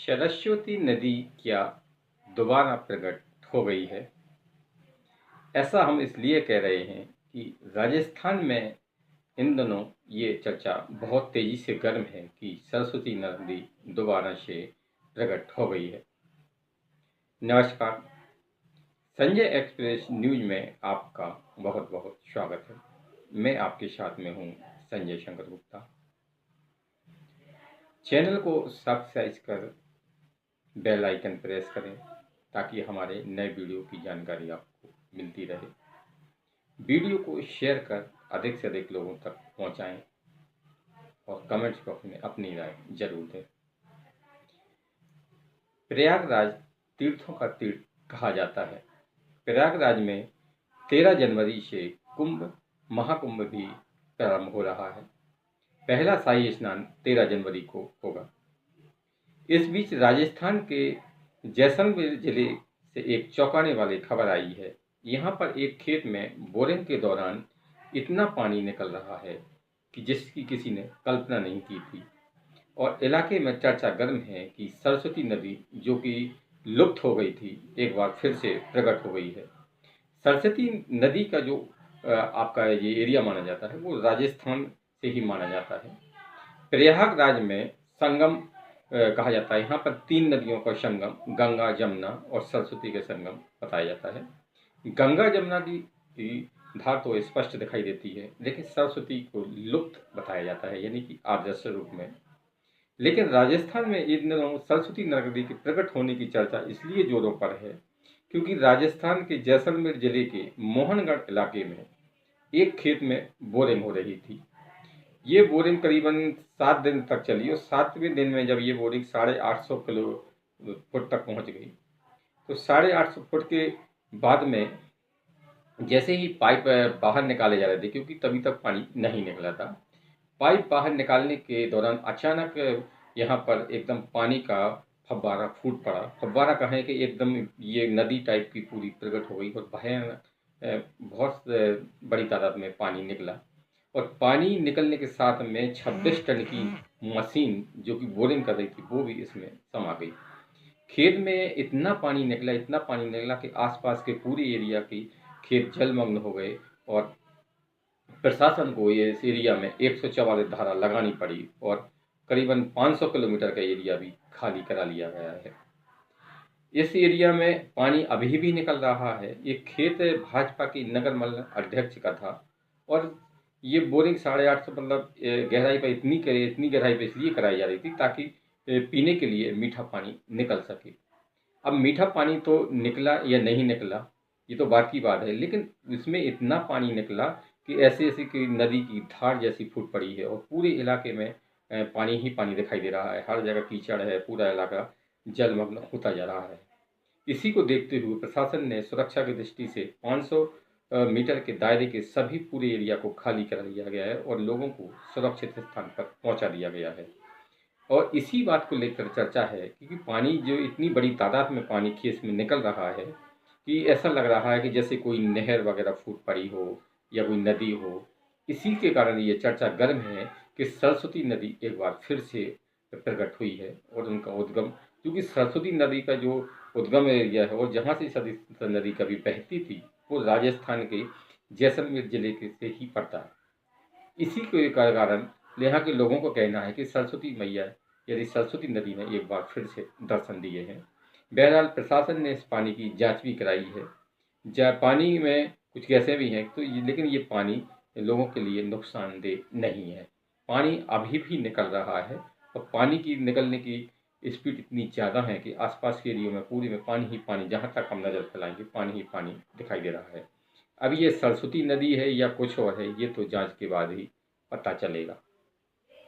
सरस्वती नदी क्या दोबारा प्रकट हो गई है? ऐसा हम इसलिए कह रहे हैं कि राजस्थान में इन दिनों ये चर्चा बहुत तेजी से गर्म है कि सरस्वती नदी दोबारा से प्रकट हो गई है। नमस्कार, संजय एक्सप्रेस न्यूज में आपका बहुत बहुत स्वागत है। मैं आपके साथ में हूँ संजय शंकर गुप्ता। चैनल को सब्सक्राइब कर बेल आइकन प्रेस करें ताकि हमारे नए वीडियो की जानकारी आपको मिलती रहे। वीडियो को शेयर कर अधिक से अधिक लोगों तक पहुंचाएं और कमेंट्स बॉक्स में अपनी राय जरूर दें। प्रयागराज तीर्थों का तीर्थ कहा जाता है। प्रयागराज में 13 जनवरी से महाकुंभ भी प्रारंभ हो रहा है। पहला शाही स्नान 13 जनवरी को होगा। इस बीच राजस्थान के जैसलमेर जिले से एक चौंकाने वाली खबर आई है। यहाँ पर एक खेत में बोरिंग के दौरान इतना पानी निकल रहा है कि जिसकी किसी ने कल्पना नहीं की थी और इलाके में चर्चा गर्म है कि सरस्वती नदी जो कि लुप्त हो गई थी एक बार फिर से प्रकट हो गई है। सरस्वती नदी का जो आपका ये एरिया माना जाता है वो राजस्थान से ही माना जाता है। प्रयागराज में संगम कहा जाता है। यहाँ पर 3 नदियों का संगम गंगा, जमुना और सरस्वती के संगम बताया जाता है। गंगा जमुना की धार तो स्पष्ट दिखाई देती है, लेकिन सरस्वती को लुप्त बताया जाता है, यानी कि आदर्श रूप में। लेकिन राजस्थान में इन दिनों सरस्वती नदी के प्रकट होने की चर्चा इसलिए जोरों पर है क्योंकि राजस्थान के जैसलमेर जिले के मोहनगढ़ इलाके में एक खेत में बोरिंग हो रही थी। ये बोरिंग करीबन 7 दिन तक चली और 7वें दिन में जब ये बोरिंग 850 किलो फुट तक पहुंच गई तो 850 फुट के बाद में जैसे ही पाइप बाहर निकाले जा रहे थे, क्योंकि तभी तक पानी नहीं निकला था, पाइप बाहर निकालने के दौरान अचानक यहाँ पर एकदम पानी का फव्वारा फूट पड़ा। फव्वारा कहें कि एकदम ये नदी टाइप की पूरी प्रकट हो गई और भयानक बहुत बड़ी तादाद में पानी निकला और पानी निकलने के साथ में 26 टन की मशीन जो कि बोरिंग कर रही थी वो भी इसमें समा गई। खेत में इतना पानी निकला कि आसपास के पूरे एरिया की खेत जलमग्न हो गए और प्रशासन को ये इस एरिया में 144 धारा लगानी पड़ी और करीबन 500 किलोमीटर का एरिया भी खाली करा लिया गया है। इस एरिया में पानी अभी भी निकल रहा है। ये खेत भाजपा की नगर मंडल अध्यक्ष का था और ये बोरिंग 850 मतलब गहराई पर इतनी गहराई पर इसलिए कराई जा रही थी ताकि पीने के लिए मीठा पानी निकल सके। अब मीठा पानी तो निकला या नहीं निकला ये तो बात की बात है, लेकिन इसमें इतना पानी निकला कि ऐसी कि नदी की धार जैसी फूट पड़ी है और पूरे इलाके में पानी ही पानी दिखाई दे रहा है। हर जगह कीचड़ है, पूरा इलाका जलमग्न होता जा रहा है। इसी को देखते हुए प्रशासन ने सुरक्षा की दृष्टि से 500 मीटर के दायरे के सभी पूरे एरिया को खाली करा लिया गया है और लोगों को सुरक्षित स्थान पर पहुंचा दिया गया है। और इसी बात को लेकर चर्चा है क्योंकि पानी जो इतनी बड़ी तादाद में पानी खेत में निकल रहा है कि ऐसा लग रहा है कि जैसे कोई नहर वगैरह फूट पड़ी हो या कोई नदी हो। इसी के कारण ये चर्चा गर्म है कि सरस्वती नदी एक बार फिर से प्रकट हुई है और उनका उद्गम, क्योंकि सरस्वती नदी का जो उद्गम एरिया है और जहाँ से सरस्वती नदी कभी बहती थी वो राजस्थान के जैसलमेर जिले के से ही पड़ता है। इसी के कारण यहाँ के लोगों को कहना है कि सरस्वती मैया यदि सरस्वती नदी ने एक बार फिर से दर्शन दिए हैं। बहरहाल प्रशासन ने इस पानी की जांच भी कराई है। पानी में कुछ गैसें भी हैं तो लेकिन ये पानी लोगों के लिए नुकसानदेह नहीं है। पानी अभी भी निकल रहा है और पानी की निकलने की स्पीड इतनी ज़्यादा है कि आसपास के एरिया में पूरे में पानी ही पानी, जहाँ तक हम नज़र फैलाएंगे पानी ही पानी दिखाई दे रहा है। अब ये सरस्वती नदी है या कुछ और है ये तो जांच के बाद ही पता चलेगा।